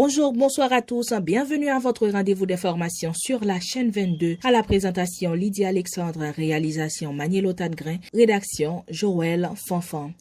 Bonjour, bonsoir à tous. Bienvenue à votre rendez-vous d'information sur la chaîne 22. À la présentation, Lydia Alexandre, réalisation Manielo Tadgrin, rédaction Joël Fanfan.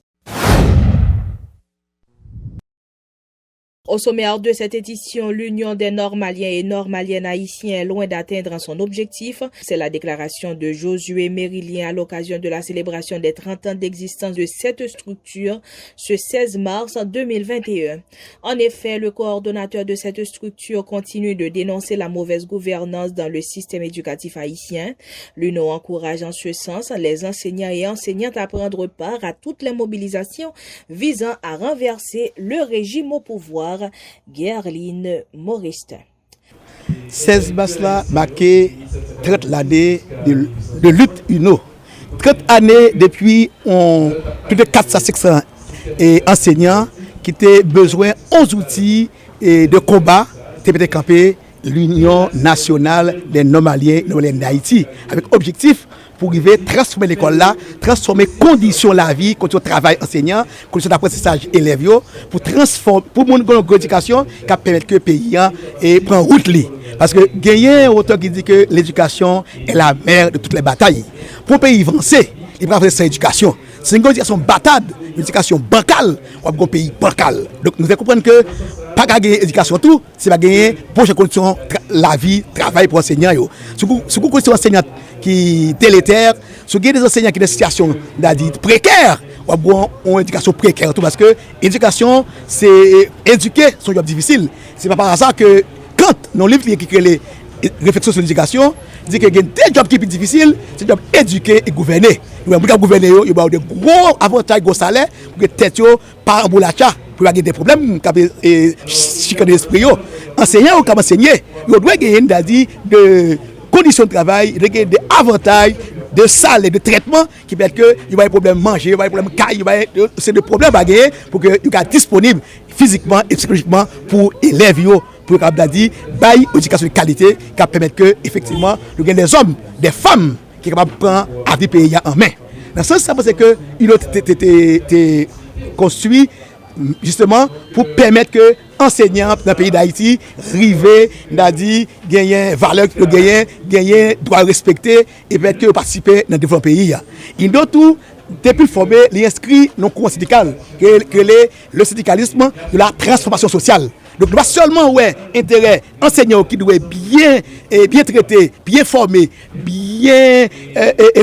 Au sommaire de cette édition, l'Union des Nord-Maliens et Nord-Maliennes haïtiens est loin d'atteindre son objectif. C'est la déclaration de Josué Mérilien à l'occasion de la célébration des 30 ans d'existence de cette structure ce 16 mars 2021. En effet, le coordonnateur de cette structure continue de dénoncer la mauvaise gouvernance dans le système éducatif haïtien. L'UNO encourage en ce sens les enseignants et enseignantes à prendre part à toutes les mobilisations visant à renverser le régime au pouvoir. Guerline Moristin. 16 mars là marqué 30 l'année de lutte UNO. 30 années depuis plus de 400-500 enseignants qui ont besoin 11 outils de combat qui ont campé l'Union nationale des Nord-Maliens d'Haïti avec objectif pour arriver à transformer l'école là, transformer conditions de la vie, conditions de travail enseignant, conditions d'apprentissage élèves, pour transformer, pour mon éducation qui permet que le pays prenne route. Parce que il y a un auteur qui dit que l'éducation est la mère de toutes les batailles. Pour un pays avancer, il faut avoir cette éducation. C'est une éducation bâtarde, une éducation bancale, ou un pays bancal. Donc nous devons comprendre que pas gagner éducation tout, c'est pas gagner pour les conditions la vie, travail pour enseignants. Si vous conditions enseignantes qui délétères, si vous avez des enseignants qui ont des situations précaires, ou une éducation précaire tout parce que l'éducation c'est éduquer, c'est un job difficile. C'est pas par hasard que quand nos livres qui créent les réflexions sur l'éducation, dit qu'il y a des jobs qui sont difficiles, c'est le job éduquer et gouverner. Nous avons gouverner, il y a des gros avantages, gros salaires, pour que tête par un boulacha, pour avoir des problèmes, chicaner l'esprit. Enseignants ou comme enseigner, ils doivent gagner de conditions de travail, des avantages, de salaire, de traitement qui permettent que il y a des problèmes manger, il y a des problèmes caille, c'est des problèmes à gagner pour que ils soient disponibles physiquement et psychologiquement pour élèves. Pour dire bail éducation de qualité qui permet que effectivement nous avons des hommes, des femmes qui sont capables de prendre la vie pays en main. Dans ce sens, ça c'est que il a été construit justement pour permettre que enseignants dans le pays d'Haïti arrivent à dire gagner valeur, gagner droit respecter et permettre que participer dans le développement pays. Il doit tout depuis formé les inscrits non courant syndical que le syndicalisme de la transformation sociale. Donc, pas seulement intérêt enseignants qui doivent bien traiter, bien former, bien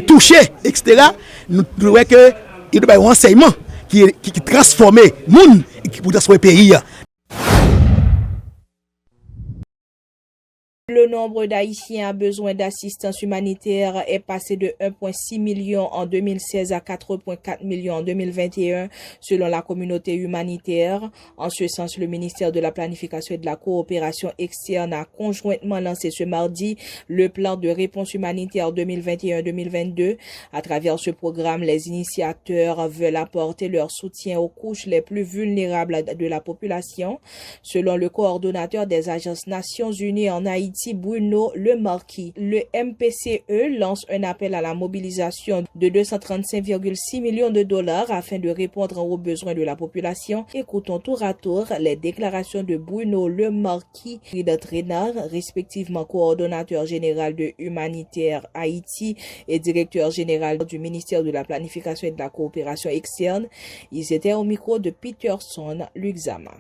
toucher, etc. Nous devons que il doit y avoir un enseignement qui transforme le monde et qui peut transformer le pays. Le nombre d'Haïtiens à besoin d'assistance humanitaire est passé de 1,6 million en 2016 à 4,4 millions en 2021, selon la communauté humanitaire. En ce sens, le ministère de la Planification et de la Coopération externe a conjointement lancé ce mardi le plan de réponse humanitaire 2021-2022. À travers ce programme, les initiateurs veulent apporter leur soutien aux couches les plus vulnérables de la population. Selon le coordonnateur des agences Nations Unies en Haïti, Bruno Le Marquis, le MPCE lance un appel à la mobilisation de 235,6 millions de dollars afin de répondre aux besoins de la population. Écoutons tour à tour les déclarations de Bruno Le Marquis et d'Entrenard, respectivement coordonnateur général de Humanitaire Haïti et directeur général du ministère de la Planification et de la Coopération externe. Ils étaient au micro de Peterson Luxama.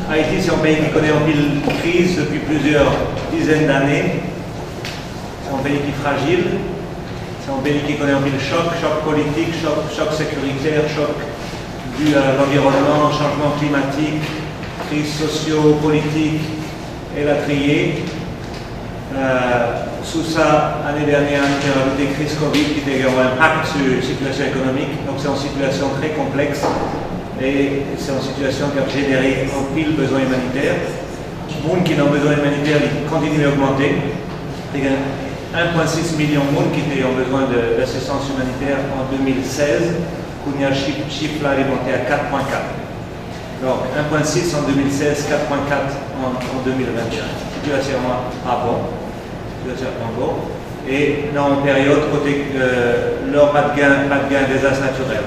Haïti, c'est un pays qui connaît en pile crise depuis plusieurs dizaines d'années. C'est un pays qui est fragile. C'est un pays qui connaît en pile choc politique, choc sécuritaire, choc dû à l'environnement, changement climatique, crise socio-politique et la triée. Sous ça, l'année dernière, il y a eu des crises Covid qui ont un impact sur la situation économique. Donc c'est une situation très complexe. Et c'est une situation qui a généré un pile besoin humanitaire. Les gens qui ont besoin humanitaire continuent à augmenter. Il y a 1,6 million de gens qui ont besoin d'assistance humanitaire en 2016. Il y a un chiffre là, il est monté à 4,4. Donc 1,6 en 2016, 4,4 en 2021. Situation pas bon. Et dans une période côté leur pas de gain désastre naturel.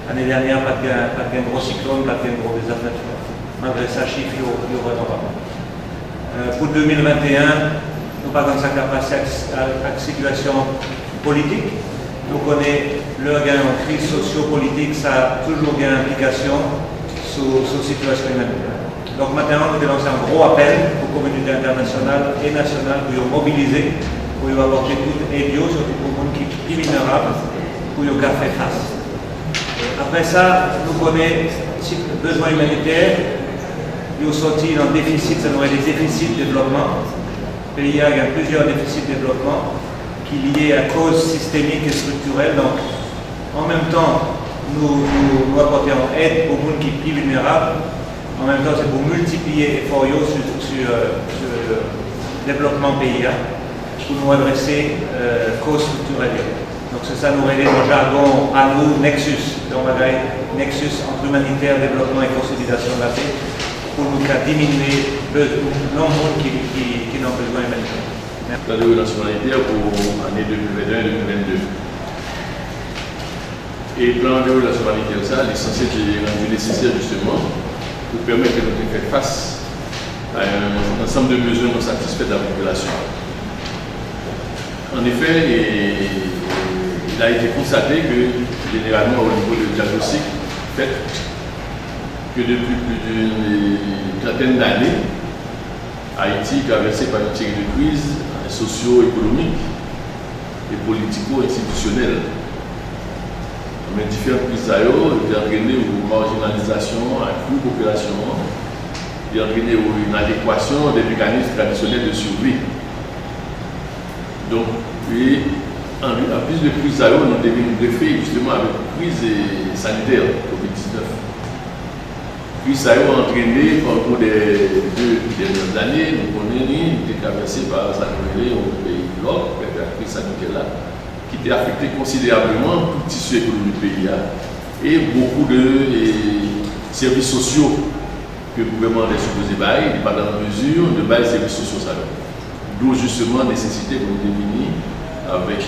L'année dernière, pas de gain gros cyclone, pas de gain gros désastre naturel. malgré ça, chiffre est redevable. Pour 2021, nous pas dans sa capacité à la situation politique. Nous connaissons le gain en crise socio-politique, ça a toujours une implication sur la situation humanitaire. Donc maintenant, nous devons lancer un gros appel aux communautés internationales et nationales pour mobiliser, pour apporter toute aide, surtout pour les gens qui sont plus vulnérables, pour faire face. Après ça, nous connaissons les besoins humanitaires. Ils sont sortis dans le déficit, ça nous est des déficits de développement. Le pays a plusieurs déficits de développement qui sont liés à causes systémiques et structurelles. Donc, en même temps, nous apportons aide aux gens qui sont plus vulnérables. En même temps, c'est pour multiplier l'effort sur le développement pays pour nous adresser causes structurelles. Donc, c'est ça, nous aider dans le jargon à nous, Nexus. Donc, Nexus entre humanitaire, développement et consolidation de la paix pour nous diminuer le nombre qui n'ont besoin humanitaire. Plan de relation humanitaire pour l'année 2021-2022. Et le plan de relation humanitaire, ça, est censé être rendu nécessaire justement pour permettre de nous faire face à un ensemble de mesures non satisfaites de la population. En effet, il a été constaté que, généralement, au niveau du diagnostic fait, que depuis plus d'une trentaine d'années, Haïti est traversé par une série de crises socio-économiques et politico-institutionnelles. Mais différentes crises d'ailleurs ont entraîné une marginalisation, à une population, ont entraîné une adéquation des mécanismes traditionnels de survie. Donc, en plus de crises d'ailleurs, nous devons réfléchir justement avec une crise sanitaire, Covid-19. Puis ça a entraîné au cours des 2 dernières années, nous connaissons été traversé par ça au pays de l'Europe, la crise sanitaire là, qui a affecté considérablement tout le tissu économique du pays et beaucoup de services sociaux que le gouvernement a supposé bailler, pas dans la mesure de bailler les services sociaux. D'où justement la nécessité de nous définir avec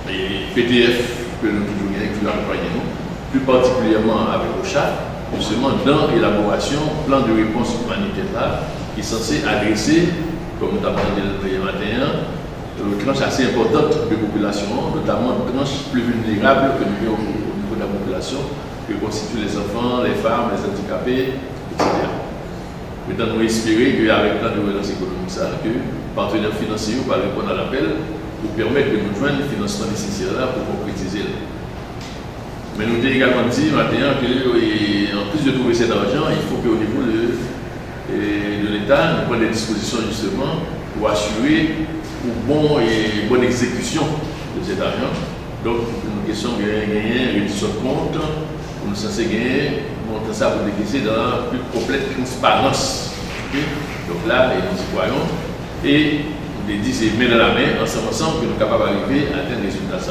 les PDF que nous toujours employons. Plus particulièrement avec OCHA, justement dans l'élaboration du plan de réponse humanitaire là, qui est censé adresser, comme nous avons dit le 2021, une tranche assez importante de population, notamment une tranche plus vulnérable que nous avons au niveau de la population, que constituent les enfants, les femmes, les handicapés, etc. Maintenant, nous espérons qu'avec le plan de relance économique, ça, que les partenaires financiers vont répondre à l'appel pour permettre de nous joindre le financement nécessaire là pour concrétiser. Mais nous avons également dit maintenant qu'en plus de trouver cet argent, il faut qu'au niveau de l'État, nous prenions des dispositions justement pour assurer une bonne exécution de cet argent. Donc, une question de gagner, réduction de compte, pour nous censés gagner, montrer ça pour décaisser dans la plus complète transparence. Okay? Donc là, nous y croyons. Et nous disons, c'est main dans la main, ensemble, que nous sommes capables d'arriver à atteindre les résultats.